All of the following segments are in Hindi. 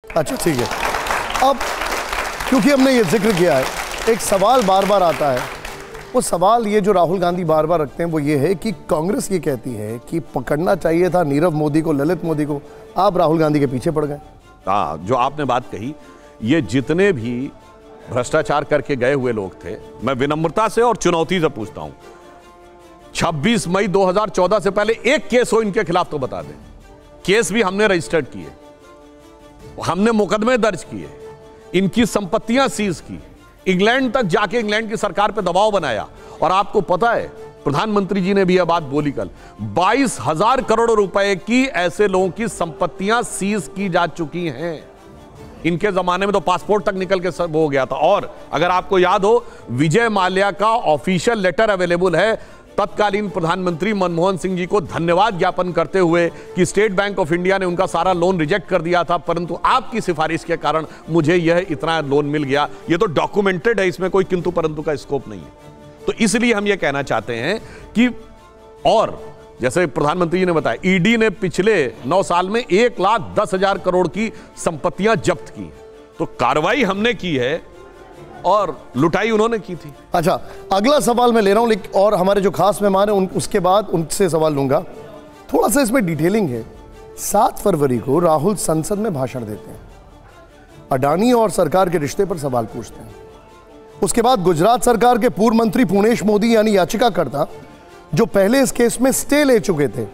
अच्छा ठीक है। अब क्योंकि हमने ये जिक्र किया है, एक सवाल बार बार आता है, वो सवाल ये जो राहुल गांधी बार बार रखते हैं वो ये है कि कांग्रेस ये कहती है कि पकड़ना चाहिए था नीरव मोदी को, ललित मोदी को, आप राहुल गांधी के पीछे पड़ गए। हाँ, जो आपने बात कही, ये जितने भी भ्रष्टाचार करके गए हुए लोग थे, मैं विनम्रता से और चुनौती से पूछता हूं, 26 मई 2014 से पहले एक केस हो इनके खिलाफ तो बता दें। केस भी हमने रजिस्टर्ड किए, हमने मुकदमे दर्ज किए, इनकी संपत्तियां सीज की, इंग्लैंड तक जाके इंग्लैंड की सरकार पे दबाव बनाया। और आपको पता है, प्रधानमंत्री जी ने भी यह बात बोली कल, 22,000 करोड़ रुपए की ऐसे लोगों की संपत्तियां सीज की जा चुकी हैं। इनके जमाने में तो पासपोर्ट तक निकल के सब हो गया था। और अगर आपको याद हो, विजय माल्या का ऑफिशियल लेटर अवेलेबल है तत्कालीन प्रधानमंत्री मनमोहन सिंह जी को धन्यवाद ज्ञापन करते हुए कि स्टेट बैंक ऑफ इंडिया ने उनका सारा लोन रिजेक्ट कर दिया था, परंतु आपकी सिफारिश के कारण मुझे यह इतना लोन मिल गया। यह तो डॉक्यूमेंटेड है, इसमें कोई किंतु परंतु का स्कोप नहीं है। तो इसलिए हम यह कहना चाहते हैं कि, और जैसे प्रधानमंत्री जी ने बताया, ईडी ने पिछले 9 साल में 1,10,000 करोड़ की संपत्तियां जब्त की। तो कार्रवाई हमने की है और लुटाई उन्होंने की थी। अच्छा, अगला सवाल मैं ले रहा हूं, लेकिन और हमारे जो खास मेहमान हैं उसके बाद उनसे सवाल लूंगा। थोड़ा सा इसमें डिटेलिंग है। 7 फरवरी को राहुल संसद में भाषण देते हैं, अडानी और सरकार के रिश्ते पर सवाल पूछते हैं। उसके बाद गुजरात सरकार के पूर्व मंत्री पुणेश मोदी यानी याचिकाकर्ता, जो पहले इस केस में स्टे ले चुके थे,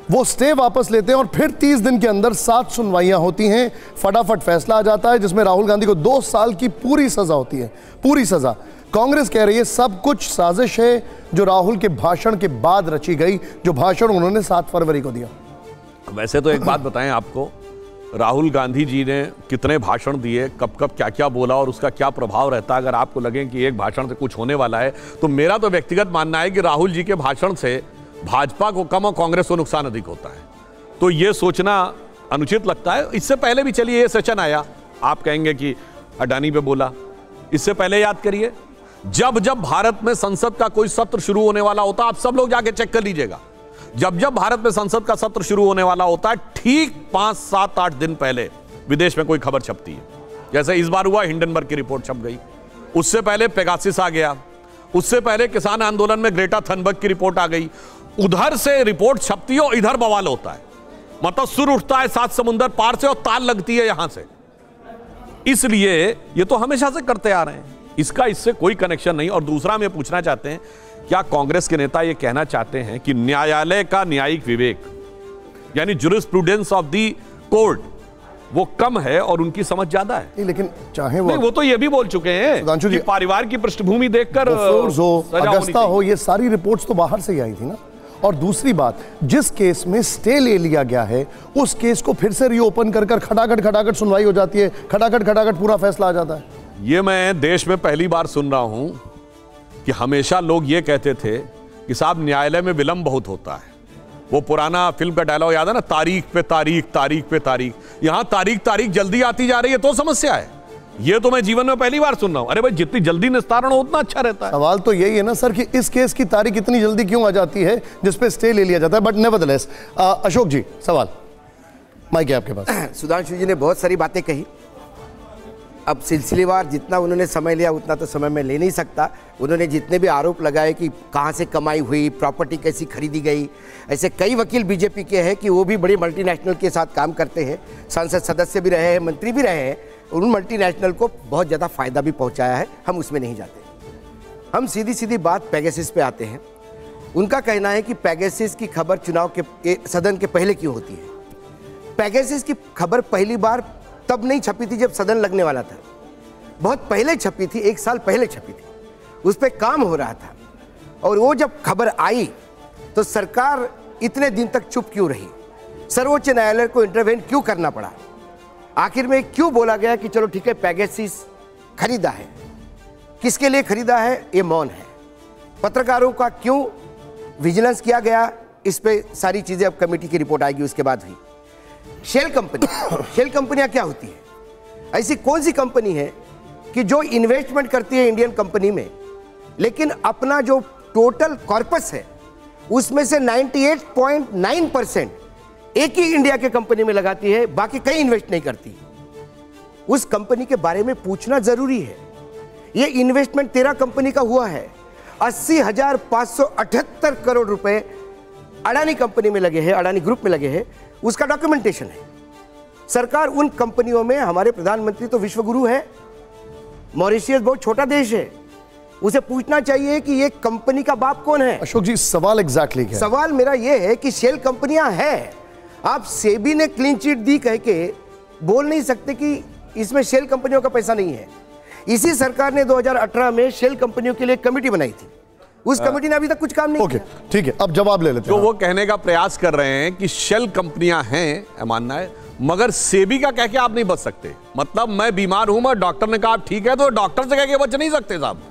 वो स्टे वापस लेते हैं और फिर 30 दिन के अंदर 7 सुनवाइयां होती हैं। फटाफट फैसला आ जाता है जिसमें राहुल गांधी को 2 साल की पूरी सजा होती है, पूरी सजा। कांग्रेस कह रही है सब कुछ साजिश है जो राहुल के भाषण के बाद रची गई, जो भाषण उन्होंने 7 फरवरी को दिया। वैसे तो एक बात बताएं आपको, राहुल गांधी जी ने कितने भाषण दिए, कब कब क्या क्या बोला और उसका क्या प्रभाव रहता है। अगर आपको लगे कि एक भाषण से कुछ होने वाला है, तो मेरा तो व्यक्तिगत मानना है कि राहुल जी के भाषण से भाजपा को कम और कांग्रेस को नुकसान अधिक होता है। तो यह सोचना अनुचित लगता है। इससे पहले भी चलिए, ये सेशन आया, आप कहेंगे कि अडानी पे बोला, इससे पहले याद करिए, जब जब भारत में संसद का कोई सत्र शुरू होने वाला होता, आप सब लोग जाके चेक कर लीजिएगा, जब जब भारत में संसद का सत्र शुरू होने वाला होता है, ठीक 5, 7, 8 दिन पहले विदेश में कोई खबर छपती है। जैसे इस बार हुआ, हिंडनबर्ग की रिपोर्ट छप गई, उससे पहले पेगासिस आ गया, उससे पहले किसान आंदोलन में ग्रेटा थनबर्ग की रिपोर्ट आ गई। उधर से रिपोर्ट छपती है और इधर बवाल होता है, मतलब सुर उठता है 7 समुंदर पार से और ताल लगती है यहां से। इसलिए ये तो हमेशा से करते आ रहे हैं, इसका इससे कोई कनेक्शन नहीं। और दूसरा हम ये पूछना चाहते हैं, क्या कांग्रेस के नेता ये कहना चाहते हैं कि न्यायालय का न्यायिक विवेक यानी जुरिस्प्रूडेंस ऑफ दी कोर्ट वो कम है और उनकी समझ ज्यादा है? नहीं, लेकिन चाहे वो तो ये भी बोल चुके हैं कि परिवार की पृष्ठभूमि देखकर अगस्ता हो, ये सारी रिपोर्ट्स तो बाहर से ही आई थी ना। और दूसरी बात, जिस केस में स्टे ले लिया गया है, उस केस को फिर से रीओपन कर खटाखट सुनवाई हो जाती है, खटाखट पूरा फैसला आ जाता है। ये मैं देश में पहली बार सुन रहा हूं कि हमेशा लोग ये कहते थे कि साहब न्यायालय में विलंब बहुत होता है। वो पुराना फिल्म का डायलॉग याद है ना, तारीख पे तारीख, तारीख पे तारीख। यहां तारीख जल्दी आती जा रही है तो समस्या है। ये तो मैं जीवन में पहली बार सुन रहा हूं। अरे भाई, जितनी जल्दी निस्तारण हो उतना अच्छा रहता है। सवाल तो यही है ना सर कि इस केस की तारीख इतनी जल्दी क्यों आ जाती है जिसपे स्टे ले लिया जाता है। बट नेवरदलेस, अशोक जी सवाल, माइक है आपके पास। सुधांशु जी ने बहुत सारी बातें कही। अब सिलसिलेवार जितना उन्होंने समय लिया उतना तो समय में ले नहीं सकता। उन्होंने जितने भी आरोप लगाए कि कहाँ से कमाई हुई, प्रॉपर्टी कैसी खरीदी गई, ऐसे कई वकील बीजेपी के हैं कि वो भी बड़ी मल्टीनेशनल के साथ काम करते हैं, संसद सदस्य भी रहे हैं, मंत्री भी रहे हैं। उन मल्टीनेशनल को बहुत ज़्यादा फायदा भी पहुंचाया है, हम उसमें नहीं जाते। हम सीधी सीधी बात पेगासिस पे आते हैं। उनका कहना है कि पेगासिस की खबर चुनाव के सदन के पहले क्यों होती है। पेगासिस की खबर पहली बार तब नहीं छपी थी जब सदन लगने वाला था, बहुत पहले छपी थी, 1 साल पहले छपी थी, उस पर काम हो रहा था। और वो जब खबर आई तो सरकार इतने दिन तक चुप क्यों रही, सर्वोच्च न्यायालय को इंटरवेन क्यों करना पड़ा, आखिर में क्यों बोला गया कि चलो ठीक है पेगासिस खरीदा है, किसके लिए खरीदा है ये मौन है, पत्रकारों का क्यों विजिलेंस किया गया, इस पे सारी चीजें अब कमेटी की रिपोर्ट आएगी उसके बाद हुई। शेल कंपनी, शेल कंपनियां क्या होती है? ऐसी कौन सी कंपनी है कि जो इन्वेस्टमेंट करती है इंडियन कंपनी में, लेकिन अपना जो टोटल कॉर्पस है उसमें से 98.9% एक ही इंडिया के कंपनी में लगाती है, बाकी कहीं इन्वेस्ट नहीं करती। उस कंपनी के बारे में पूछना जरूरी है। ये इन्वेस्टमेंट 13 कंपनी का हुआ है, 80,578 करोड़ रुपए अडानी कंपनी में लगे हैं, अडानी ग्रुप में लगे हैं, उसका डॉक्यूमेंटेशन है। सरकार उन कंपनियों में, हमारे प्रधानमंत्री तो विश्वगुरु है, मॉरिशियस बहुत छोटा देश है, उसे पूछना चाहिए कि ये कंपनी का बाप कौन है। अशोक जी, सवाल एग्जैक्टली क्या है? सवाल मेरा ये है कि शेल कंपनियां हैं, आप सेबी ने क्लीन चिट दी कह के बोल नहीं सकते कि इसमें शेल कंपनियों का पैसा नहीं है। इसी सरकार ने 2018 में शेल कंपनियों के लिए कमेटी बनाई थी, उस कमेटी ने अभी तक कुछ काम नहीं किया। ठीक है, अब जवाब ले लेते हैं। तो वो कहने का प्रयास कर रहे हैं कि शेल कंपनियां हैं, मानना है, मगर सेबी का कह के आप नहीं बच सकते। मतलब मैं बीमार हूं, मैं डॉक्टर ने कहा आप ठीक है, तो डॉक्टर से कह के बच नहीं सकते साहब।